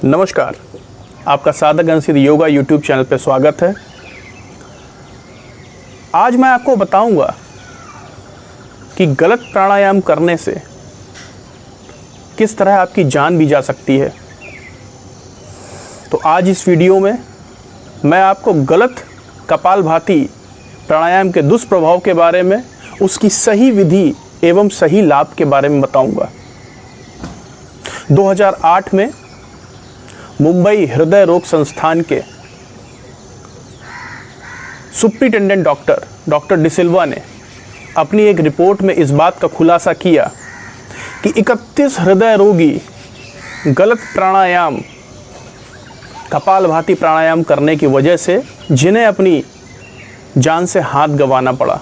नमस्कार, आपका साधक अंशित योगा यूट्यूब चैनल पर स्वागत है। आज मैं आपको बताऊंगा कि गलत प्राणायाम करने से किस तरह आपकी जान भी जा सकती है। तो आज इस वीडियो में मैं आपको गलत कपालभाति प्राणायाम के दुष्प्रभाव के बारे में, उसकी सही विधि एवं सही लाभ के बारे में बताऊंगा। 2008 में मुंबई हृदय रोग संस्थान के सुप्रिटेंडेंट डॉक्टर डिसिल्वा ने अपनी एक रिपोर्ट में इस बात का खुलासा किया कि 31 हृदय रोगी गलत प्राणायाम, कपालभाति प्राणायाम करने की वजह से जिन्हें अपनी जान से हाथ गंवाना पड़ा।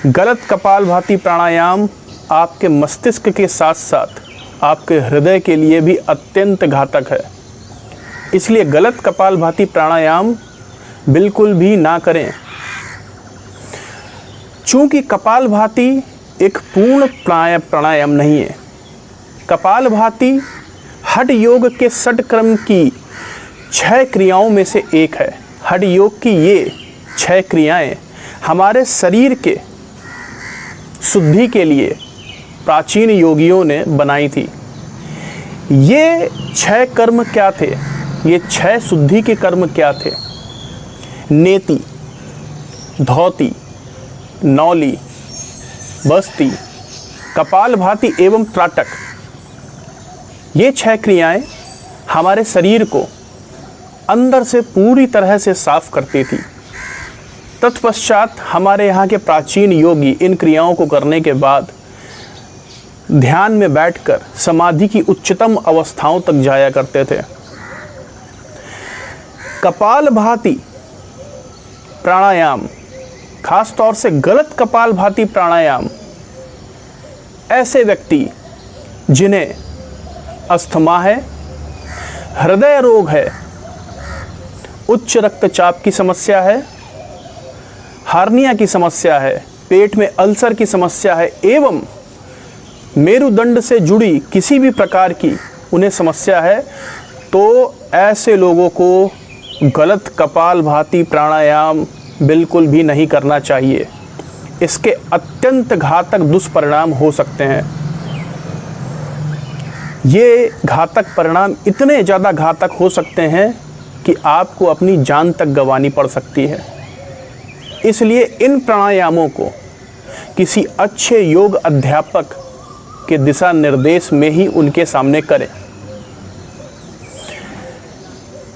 गलत कपालभाति प्राणायाम आपके मस्तिष्क के साथ साथ आपके हृदय के लिए भी अत्यंत घातक है। इसलिए गलत कपालभाति प्राणायाम बिल्कुल भी ना करें। चूंकि कपालभाति एक पूर्ण प्राणायाम नहीं है। कपालभाति हठ योग के षटक्रम की 6 क्रियाओं में से एक है। हठ योग की ये 6 क्रियाएं हमारे शरीर के शुद्धि के लिए प्राचीन योगियों ने बनाई थी। ये 6 कर्म क्या थे? ये 6 शुद्धि के कर्म क्या थे? नेति, धौती, नौली, बस्ती, कपालभाति एवं त्राटक। ये 6 क्रियाएं हमारे शरीर को अंदर से पूरी तरह से साफ करती थी। तत्पश्चात हमारे यहाँ के प्राचीन योगी इन क्रियाओं को करने के बाद ध्यान में बैठकर समाधि की उच्चतम अवस्थाओं तक जाया करते थे। कपालभाति प्राणायाम, खास तौर से गलत कपालभाति प्राणायाम, ऐसे व्यक्ति जिन्हें अस्थमा है, हृदय रोग है, उच्च रक्तचाप की समस्या है, हार्निया की समस्या है, पेट में अल्सर की समस्या है एवं मेरुदंड से जुड़ी किसी भी प्रकार की उन्हें समस्या है, तो ऐसे लोगों को गलत कपालभाति प्राणायाम बिल्कुल भी नहीं करना चाहिए। इसके अत्यंत घातक दुष्परिणाम हो सकते हैं। ये घातक परिणाम इतने ज़्यादा घातक हो सकते हैं कि आपको अपनी जान तक गंवानी पड़ सकती है। इसलिए इन प्राणायामों को किसी अच्छे योग अध्यापक के दिशा निर्देश में ही उनके सामने करें।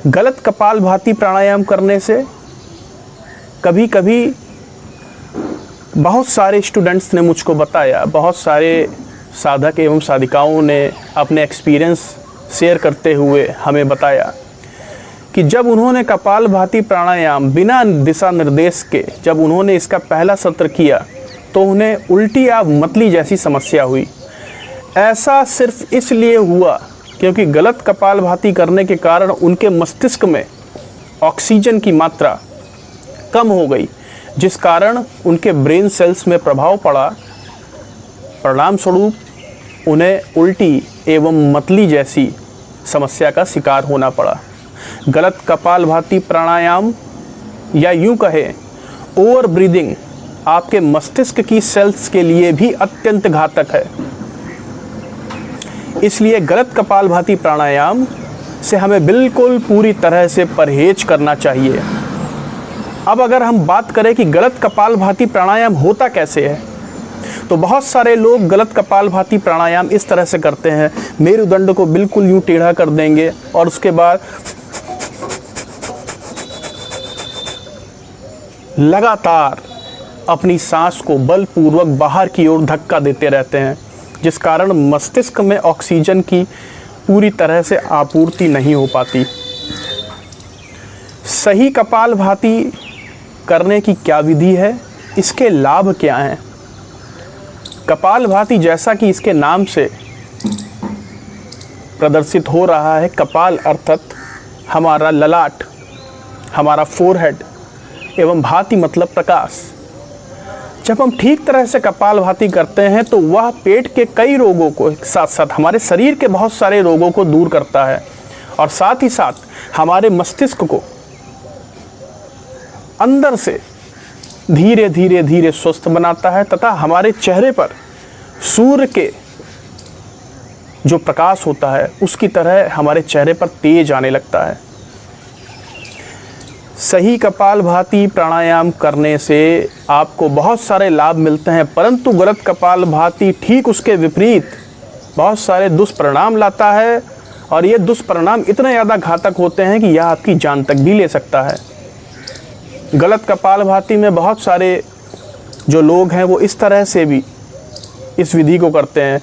गलत कपालभाति प्राणायाम करने से कभी कभी बहुत सारे स्टूडेंट्स ने मुझको बताया, बहुत सारे साधक एवं साधिकाओं ने अपने एक्सपीरियंस शेयर करते हुए हमें बताया कि जब उन्होंने कपालभाति प्राणायाम बिना दिशा निर्देश के जब उन्होंने इसका पहला सत्र किया तो उन्हें उल्टी या मतली जैसी समस्या हुई। ऐसा सिर्फ इसलिए हुआ क्योंकि गलत कपालभाति करने के कारण उनके मस्तिष्क में ऑक्सीजन की मात्रा कम हो गई, जिस कारण उनके ब्रेन सेल्स में प्रभाव पड़ा। परिणाम स्वरूप उन्हें उल्टी एवं मतली जैसी समस्या का शिकार होना पड़ा। गलत कपालभाति प्राणायाम या यूं कहें ओवर ब्रीदिंग आपके मस्तिष्क की सेल्स के लिए भी अत्यंत घातक है। इसलिए गलत कपालभाति प्राणायाम से हमें बिल्कुल पूरी तरह से परहेज करना चाहिए। अब अगर हम बात करें कि गलत कपालभाति प्राणायाम होता कैसे है, तो बहुत सारे लोग गलत कपालभाति प्राणायाम इस तरह से करते हैं। मेरुदंड को बिल्कुल यूं टेढ़ा कर देंगे और उसके बाद लगातार अपनी सांस को बलपूर्वक बाहर की ओर धक्का देते रहते हैं, जिस कारण मस्तिष्क में ऑक्सीजन की पूरी तरह से आपूर्ति नहीं हो पाती। सही कपालभाति करने की क्या विधि है, इसके लाभ क्या हैं? कपालभाति जैसा कि इसके नाम से प्रदर्शित हो रहा है, कपाल अर्थात हमारा ललाट, हमारा फोरहेड एवं भाति मतलब प्रकाश। जब हम ठीक तरह से कपालभाति करते हैं तो वह पेट के कई रोगों को साथ साथ हमारे शरीर के बहुत सारे रोगों को दूर करता है और साथ ही साथ हमारे मस्तिष्क को अंदर से धीरे धीरे धीरे स्वस्थ बनाता है तथा हमारे चेहरे पर सूर्य के जो प्रकाश होता है उसकी तरह हमारे चेहरे पर तेज आने लगता है। सही कपालभाति प्राणायाम करने से आपको बहुत सारे लाभ मिलते हैं, परंतु गलत कपालभाति ठीक उसके विपरीत बहुत सारे दुष्परिणाम लाता है और ये दुष्परिणाम इतने ज़्यादा घातक होते हैं कि यह आपकी जान तक भी ले सकता है। गलत कपालभाति में बहुत सारे जो लोग हैं वो इस तरह से भी इस विधि को करते हैं।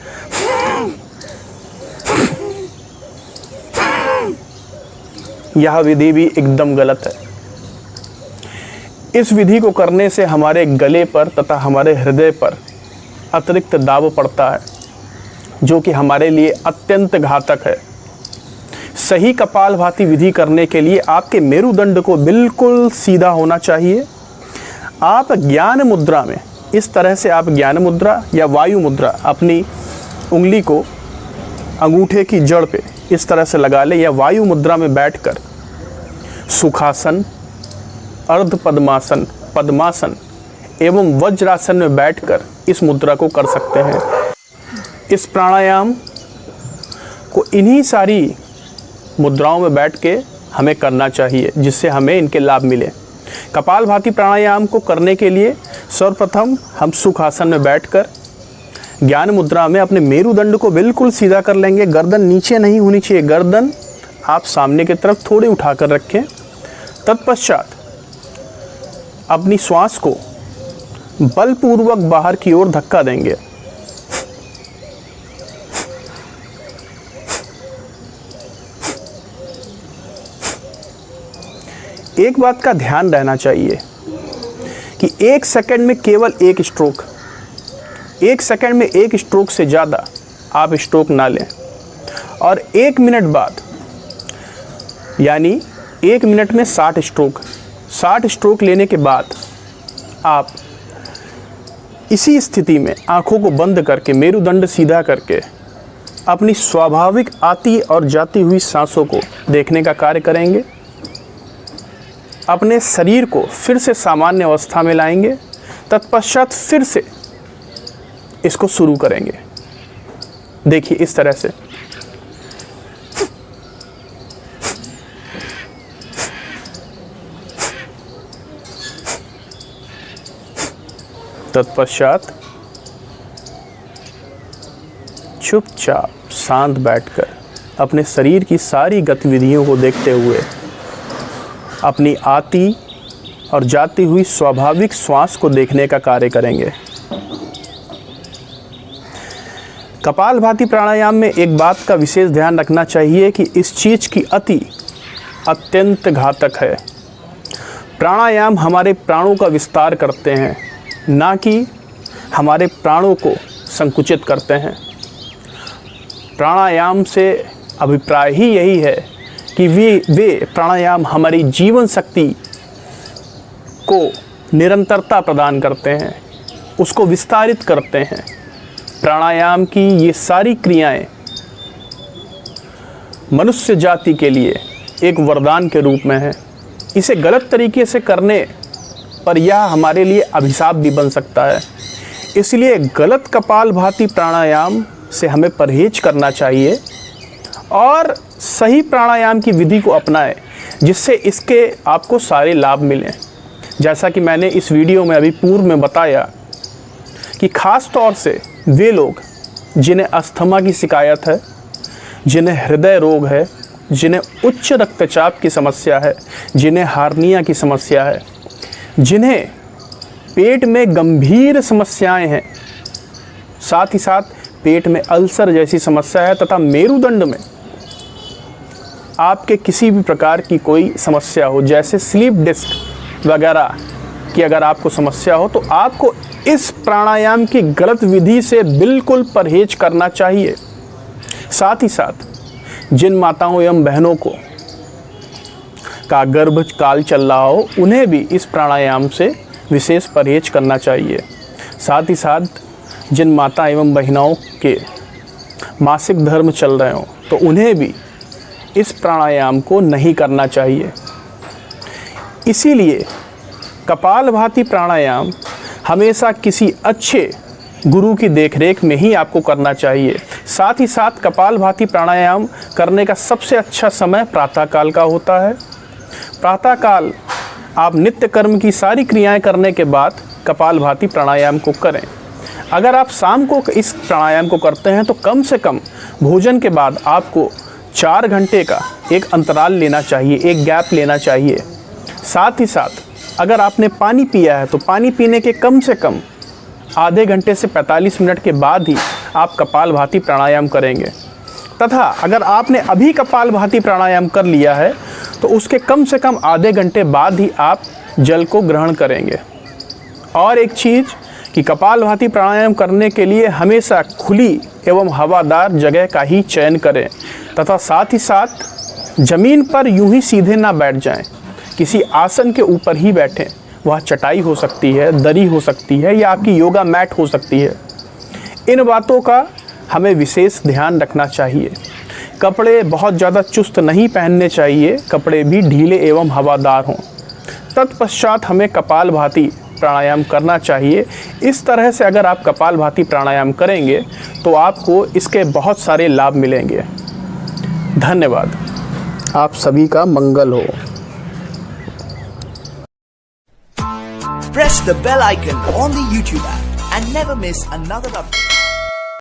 यह विधि भी एकदम गलत है। इस विधि को करने से हमारे गले पर तथा हमारे हृदय पर अतिरिक्त दाब पड़ता है जो कि हमारे लिए अत्यंत घातक है। सही कपालभाति विधि करने के लिए आपके मेरुदंड को बिल्कुल सीधा होना चाहिए। आप ज्ञान मुद्रा में इस तरह से आप ज्ञान मुद्रा या वायु मुद्रा अपनी उंगली को अंगूठे की जड़ पे इस तरह से लगा ले या वायु मुद्रा में बैठकर सुखासन, अर्ध पद्मासन, पद्मासन एवं वज्रासन में बैठकर इस मुद्रा को कर सकते हैं। इस प्राणायाम को इन्हीं सारी मुद्राओं में बैठ के हमें करना चाहिए जिससे हमें इनके लाभ मिले। कपालभाति प्राणायाम को करने के लिए सर्वप्रथम हम सुखासन में बैठकर ज्ञान मुद्रा में अपने मेरुदंड को बिल्कुल सीधा कर लेंगे। गर्दन नीचे नहीं होनी चाहिए, गर्दन आप सामने की तरफ थोड़ी उठाकर रखें। तत्पश्चात अपनी श्वास को बलपूर्वक बाहर की ओर धक्का देंगे। एक बात का ध्यान रहना चाहिए कि 1 सेकंड में केवल एक स्ट्रोक, 1 सेकंड में एक स्ट्रोक से ज़्यादा आप स्ट्रोक ना लें और 1 मिनट बाद यानी 1 मिनट में 60 स्ट्रोक लेने के बाद आप इसी स्थिति में आँखों को बंद करके मेरुदंड सीधा करके अपनी स्वाभाविक आती और जाती हुई सांसों को देखने का कार्य करेंगे। अपने शरीर को फिर से सामान्य अवस्था में लाएंगे। तत्पश्चात फिर से इसको शुरू करेंगे। देखिए इस तरह से तत्पश्चात चुपचाप शांत बैठकर अपने शरीर की सारी गतिविधियों को देखते हुए अपनी आती और जाती हुई स्वाभाविक श्वास को देखने का कार्य करेंगे। कपालभाति प्राणायाम में एक बात का विशेष ध्यान रखना चाहिए कि इस चीज़ की अति अत्यंत घातक है। प्राणायाम हमारे प्राणों का विस्तार करते हैं, ना कि हमारे प्राणों को संकुचित करते हैं। प्राणायाम से अभिप्राय ही यही है कि वे प्राणायाम हमारी जीवन शक्ति को निरंतरता प्रदान करते हैं, उसको विस्तारित करते हैं। प्राणायाम की ये सारी क्रियाएं मनुष्य जाति के लिए एक वरदान के रूप में है। इसे गलत तरीके से करने पर यह हमारे लिए अभिशाप भी बन सकता है। इसलिए गलत कपालभाति प्राणायाम से हमें परहेज करना चाहिए और सही प्राणायाम की विधि को अपनाएं जिससे इसके आपको सारे लाभ मिलें। जैसा कि मैंने इस वीडियो में अभी पूर्व में बताया कि ख़ास तौर से वे लोग जिन्हें अस्थमा की शिकायत है, जिन्हें हृदय रोग है, जिन्हें उच्च रक्तचाप की समस्या है, जिन्हें हार्निया की समस्या है, जिन्हें पेट में गंभीर समस्याएं हैं, साथ ही साथ पेट में अल्सर जैसी समस्या है तथा मेरुदंड में आपके किसी भी प्रकार की कोई समस्या हो, जैसे स्लीप डिस्क वगैरह की अगर आपको समस्या हो, तो आपको इस प्राणायाम की गलत विधि से बिल्कुल परहेज करना चाहिए। साथ ही साथ जिन माताओं एवं बहनों को का गर्भ काल चल रहा हो, उन्हें भी इस प्राणायाम से विशेष परहेज करना चाहिए। साथ ही साथ जिन माता एवं बहनों के मासिक धर्म चल रहे हों तो उन्हें भी इस प्राणायाम को नहीं करना चाहिए। इसीलिए कपालभाति प्राणायाम हमेशा किसी अच्छे गुरु की देखरेख में ही आपको करना चाहिए। साथ ही साथ कपालभाति प्राणायाम करने का सबसे अच्छा समय प्रातःकाल का होता है। प्रातःकाल आप नित्य कर्म की सारी क्रियाएं करने के बाद कपालभाति प्राणायाम को करें। अगर आप शाम को इस प्राणायाम को करते हैं तो कम से कम भोजन के बाद आपको 4 घंटे का एक अंतराल लेना चाहिए, एक गैप लेना चाहिए। साथ ही साथ अगर आपने पानी पिया है तो पानी पीने के कम से कम आधे घंटे से 45 मिनट के बाद ही आप कपालभाति प्राणायाम करेंगे। तथा अगर आपने अभी कपालभाति प्राणायाम कर लिया है तो उसके कम से कम आधे घंटे बाद ही आप जल को ग्रहण करेंगे। और एक चीज़ कि कपालभाति प्राणायाम करने के लिए हमेशा खुली एवं हवादार जगह का ही चयन करें तथा साथ ही साथ ज़मीन पर यूं ही सीधे ना बैठ जाएं, किसी आसन के ऊपर ही बैठें। वह चटाई हो सकती है, दरी हो सकती है या आपकी योगा मैट हो सकती है। इन बातों का हमें विशेष ध्यान रखना चाहिए। कपड़े बहुत ज़्यादा चुस्त नहीं पहनने चाहिए, कपड़े भी ढीले एवं हवादार हों। तत्पश्चात हमें कपालभाति प्राणायाम करना चाहिए। इस तरह से अगर आप कपालभाति प्राणायाम करेंगे तो आपको इसके बहुत सारे लाभ मिलेंगे। धन्यवाद। आप सभी का मंगल हो। Press the bell icon on the YouTube app and never miss another update.